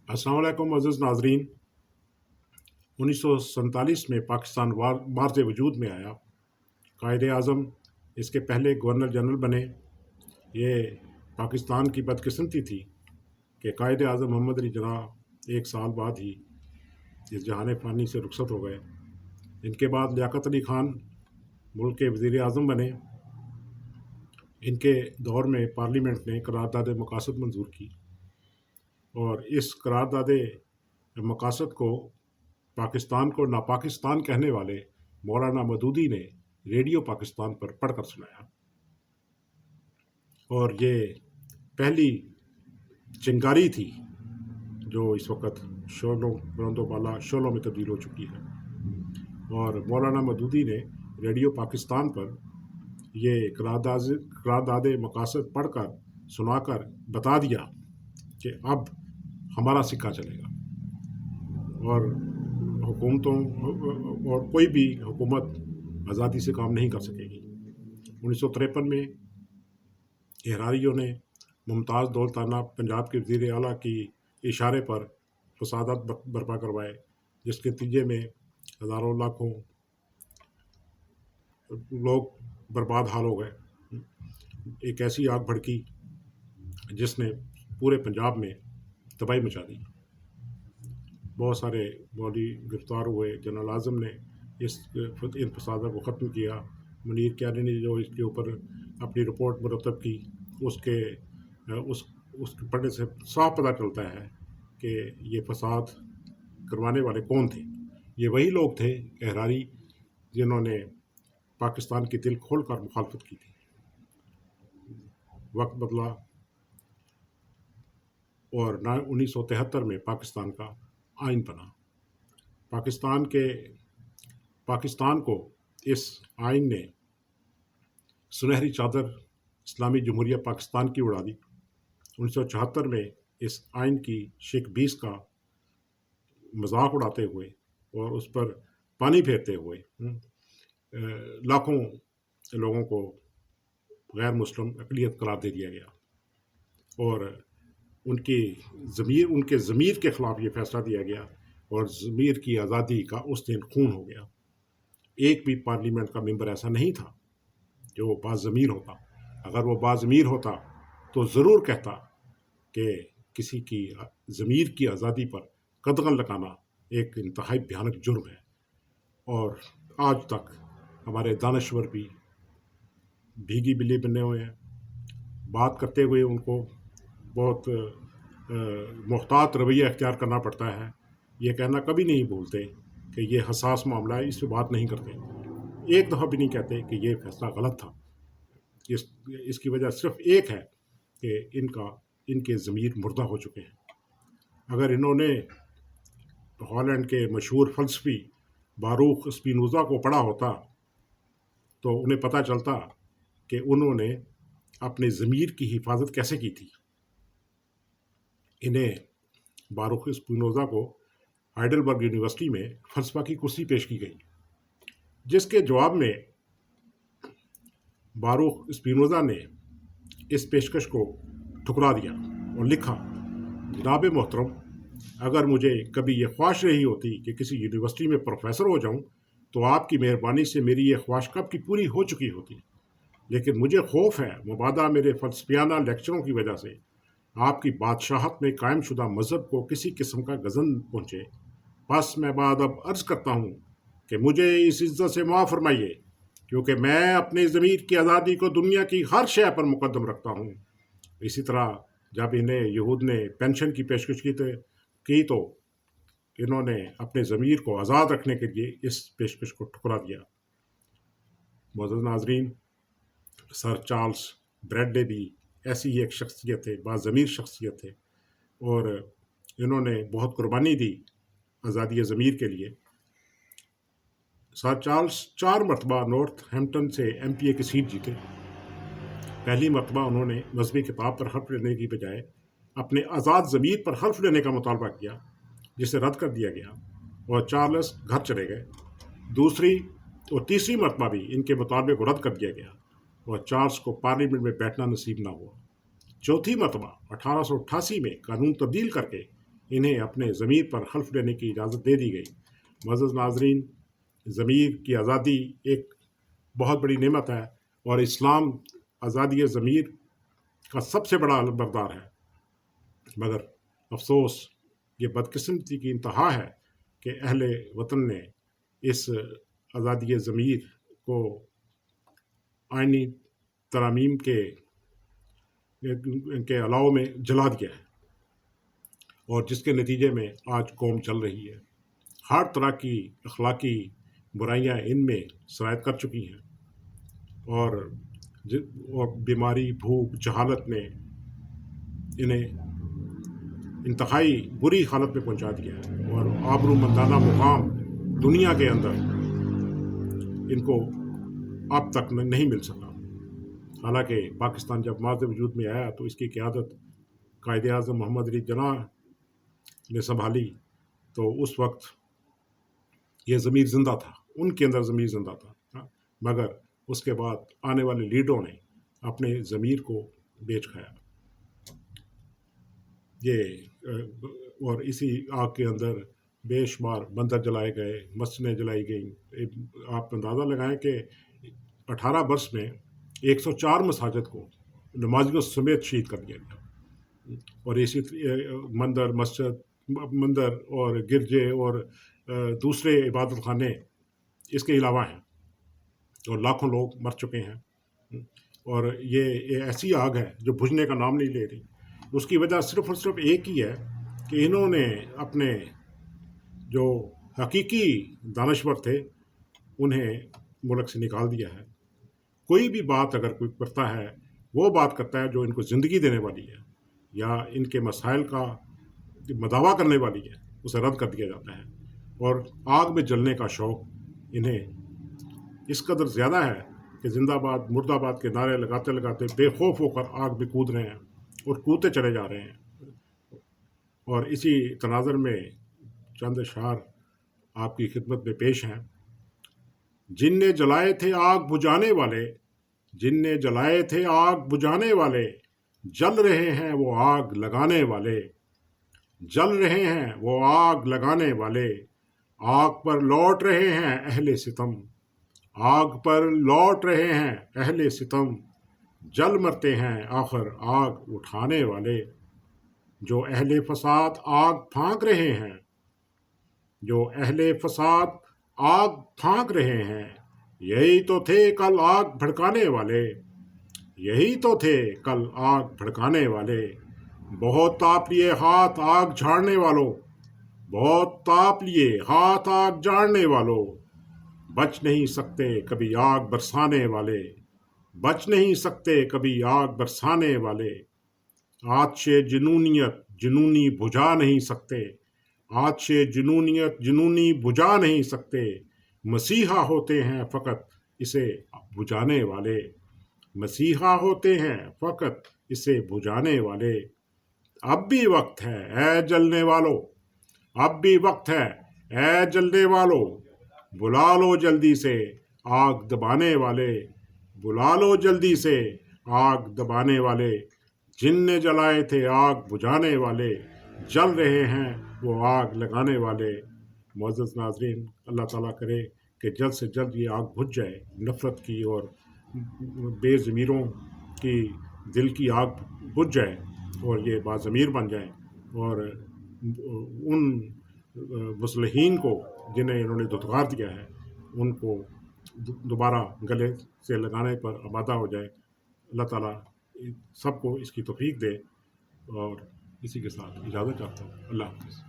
السلام علیکم معزز ناظرین۔ 1947 میں پاکستان مارز وجود میں آیا۔ قائد اعظم اس کے پہلے گورنر جنرل بنے۔ یہ پاکستان کی بدقسمتی تھی کہ قائد اعظم محمد علی جناح 1 سال بعد ہی اس جہان فانی سے رخصت ہو گئے۔ ان کے بعد لیاقت علی خان ملک کے وزیر اعظم بنے۔ ان کے دور میں پارلیمنٹ نے قرارداد مقاصد منظور کی، اور اس قرارداد مقاصد کو پاکستان کو ناپاکستان کہنے والے مولانا مودودی نے ریڈیو پاکستان پر پڑھ کر سنایا، اور یہ پہلی چنگاری تھی جو اس وقت بلندوں بالا شعلوں میں تبدیل ہو چکی ہے۔ اور مولانا مودودی نے ریڈیو پاکستان پر یہ قرارداد مقاصد پڑھ کر سنا کر بتا دیا کہ اب ہمارا سکہ چلے گا، اور حکومتوں اور کوئی بھی حکومت آزادی سے کام نہیں کر سکے گی۔ 1953 میں احراریوں نے ممتاز دولتانہ پنجاب کے وزیر اعلیٰ کی اشارے پر فسادات برپا کروائے، جس کے نتیجے میں ہزاروں لاکھوں لوگ برباد حال ہو گئے۔ ایک ایسی آگ بھڑکی جس نے پورے پنجاب میں تباہی مچا دی۔ بہت سارے مولوی گرفتار ہوئے۔ جنرل اعظم نے ان فسادات کو ختم کیا۔ منیر کیانی نے جو اس کے اوپر اپنی رپورٹ مرتب کی، اس کے پڑھنے سے صاف پتہ چلتا ہے کہ یہ فساد کروانے والے کون تھے۔ یہ وہی لوگ تھے احراری جنہوں نے پاکستان کی دل کھول کر مخالفت کی تھی۔ وقت بدلا، اور 1973 میں پاکستان کا آئین بنا۔ پاکستان کو اس آئین نے سنہری چادر اسلامی جمہوریہ پاکستان کی اڑا دی۔ 1974 میں اس آئین کی شق 20 کا مذاق اڑاتے ہوئے اور اس پر پانی پھیرتے ہوئے لاکھوں لوگوں کو غیر مسلم اقلیت قرار دے دیا گیا، اور ان کے ضمیر کے خلاف یہ فیصلہ دیا گیا، اور ضمیر کی آزادی کا اس دن خون ہو گیا۔ ایک بھی پارلیمنٹ کا ممبر ایسا نہیں تھا جو باضمیر ہوتا۔ اگر وہ باضمیر ہوتا تو ضرور کہتا کہ کسی کی ضمیر کی آزادی پر قدغن لگانا ایک انتہائی بھیانک جرم ہے۔ اور آج تک ہمارے دانشور بھی بھیگی بلی بنے ہوئے ہیں۔ بات کرتے ہوئے ان کو بہت محتاط رویہ اختیار کرنا پڑتا ہے۔ یہ کہنا کبھی نہیں بھولتے کہ یہ حساس معاملہ ہے، اس پہ بات نہیں کرتے۔ ایک دفعہ بھی نہیں کہتے کہ یہ فیصلہ غلط تھا۔ اس کی وجہ صرف ایک ہے کہ ان کے ضمیر مردہ ہو چکے ہیں۔ اگر انہوں نے ہالینڈ کے مشہور فلسفی باروخ اسپینوزا کو پڑھا ہوتا تو انہیں پتہ چلتا کہ انہوں نے اپنے ضمیر کی حفاظت کیسے کی تھی۔ انہیں باروخ اسپینوزا کو ہائیڈلبرگ یونیورسٹی میں فلسفہ کی کرسی پیش کی گئی، جس کے جواب میں باروخ اسپینوزا نے اس پیشکش کو ٹھکرا دیا اور لکھا، جناب محترم، اگر مجھے کبھی یہ خواہش رہی ہوتی کہ کسی یونیورسٹی میں پروفیسر ہو جاؤں تو آپ کی مہربانی سے میری یہ خواہش کب کی پوری ہو چکی ہوتی، لیکن مجھے خوف ہے مبادا میرے فلسفیانہ لیکچروں کی وجہ سے آپ کی بادشاہت میں قائم شدہ مذہب کو کسی قسم کا غضن پہنچے۔ بس میں بعد اب عرض کرتا ہوں کہ مجھے اس عزت سے معاف فرمائیے، کیونکہ میں اپنے ضمیر کی آزادی کو دنیا کی ہر شے پر مقدم رکھتا ہوں۔ اسی طرح جب انہیں یہود نے پینشن کی پیشکش کی تو انہوں نے اپنے ضمیر کو آزاد رکھنے کے لیے اس پیشکش کو ٹھکرا دیا۔ معزز ناظرین، سر چارلس بریڈلے بھی ایسی ہی ایک شخصیت تھے، باضمیر شخصیت تھے، اور انہوں نے بہت قربانی دی آزادی ضمیر کے لیے۔ سر چارلس 4 مرتبہ نارتھ ہیمپٹن سے MPA کی سیٹ جیتے۔ پہلی مرتبہ انہوں نے مذہبی کتاب پر حلف لینے کی بجائے اپنے آزاد ضمیر پر حلف لینے کا مطالبہ کیا، جسے رد کر دیا گیا، اور چارلس گھر چلے گئے۔ دوسری اور تیسری مرتبہ بھی ان کے مطالبے کو رد کر دیا گیا، اور چارلس کو پارلیمنٹ میں بیٹھنا نصیب نہ ہوا۔ چوتھی مرتبہ 1888 میں قانون تبدیل کر کے انہیں اپنے ضمیر پر حلف لینے کی اجازت دے دی گئی۔ معزز ناظرین، ضمیر کی آزادی ایک بہت بڑی نعمت ہے، اور اسلام آزادی ضمیر کا سب سے بڑا علمبردار ہے، مگر افسوس یہ بدقسمتی کی انتہا ہے کہ اہل وطن نے اس آزادی ضمیر کو آئینی ترامیم کے علاوہ میں جلا دیا ہے، اور جس کے نتیجے میں آج قوم چل رہی ہے۔ ہر طرح کی اخلاقی برائیاں ان میں سرایت کر چکی ہیں، اور بیماری، بھوک، جہالت نے انہیں انتہائی بری حالت میں پہنچا دیا ہے، اور آبرومندانہ مقام دنیا کے اندر ان کو اب تک نہیں مل سکا۔ حالانکہ پاکستان جب ماض وجود میں آیا تو اس کی قیادت قائد اعظم محمد علی جناح نے سنبھالی، تو اس وقت یہ ضمیر زندہ تھا، ان کے اندر ضمیر زندہ تھا، مگر اس کے بعد آنے والے لیڈروں نے اپنے ضمیر کو بیچ کھایا۔ اور اسی آگ کے اندر بے شمار مندر جلائے گئے، مسجدیں جلائی گئیں۔ آپ اندازہ لگائیں کہ 18 برس میں 104 مساجد کو نمازیوں سمیت شہید کر دیا گیا، اور اسی مندر اور گرجے اور دوسرے عبادت خانے اس کے علاوہ ہیں، اور لاکھوں لوگ مر چکے ہیں، اور یہ ایسی آگ ہے جو بجھنے کا نام نہیں لے رہی۔ اس کی وجہ صرف اور صرف ایک ہی ہے کہ انہوں نے اپنے جو حقیقی دانشور تھے انہیں ملک سے نکال دیا ہے۔ کوئی بھی بات اگر کوئی کرتا ہے، وہ بات کرتا ہے جو ان کو زندگی دینے والی ہے یا ان کے مسائل کا مداوع کرنے والی ہے، اسے رد کر دیا جاتا ہے، اور آگ میں جلنے کا شوق انہیں اس قدر زیادہ ہے کہ زندہ باد مرد آباد کے نعرے لگاتے لگاتے بے خوف ہو کر آگ میں کود رہے ہیں اور کودتے چلے جا رہے ہیں۔ اور اسی تناظر میں چند اشعار آپ کی خدمت میں پیش ہیں۔ جن نے جلائے تھے آگ بجھانے والے، جن نے جلائے تھے آگ بجھانے والے، جل رہے ہیں وہ آگ لگانے والے، جل رہے ہیں وہ آگ لگانے والے، آگ پر لوٹ رہے ہیں اہل ستم، آگ پر لوٹ رہے ہیں اہل ستم، جل مرتے ہیں آخر آگ اٹھانے والے۔ جو اہل فساد آگ پھانک رہے ہیں، جو اہل فساد آگ پھانک رہے ہیں، یہی تو تھے کل آگ بھڑکانے والے، یہی تو تھے کل آگ بھڑکانے والے۔ بہت تاپ لیے ہاتھ آگ جھاڑنے والوں، بہت تاپ لیے ہاتھ آگ جھاڑنے والوں، بچ نہیں سکتے کبھی آگ برسانے والے، بچ نہیں سکتے کبھی آگ برسانے والے۔ آتش جنونیت جنونی بجھا نہیں سکتے، آتش جنونیت جنونی بجھا نہیں سکتے، مسیحا ہوتے ہیں فقط اسے بجھانے والے، مسیحا ہوتے ہیں فقط اسے بجھانے والے۔ اب بھی وقت ہے اے جلنے والو، اب بھی وقت ہے اے جلنے والو، بلا لو جلدی سے آگ دبانے والے، بلا لو جلدی سے آگ دبانے والے۔ جن نے جلائے تھے آگ بجھانے والے، جل رہے ہیں وہ آگ لگانے والے۔ معزز ناظرین، اللہ تعالیٰ کرے کہ جلد سے جلد یہ آگ بجھ جائے، نفرت کی اور بے ضمیروں کی دل کی آگ بجھ جائے، اور یہ باضمیر بن جائیں، اور ان مصلحین کو جنہیں انہوں نے دھتکار دیا ہے ان کو دوبارہ گلے سے لگانے پر آمادہ ہو جائے۔ اللہ تعالیٰ سب کو اس کی توفیق دے، اور اسی کے ساتھ اجازت چاہتا ہوں۔ اللہ حافظ۔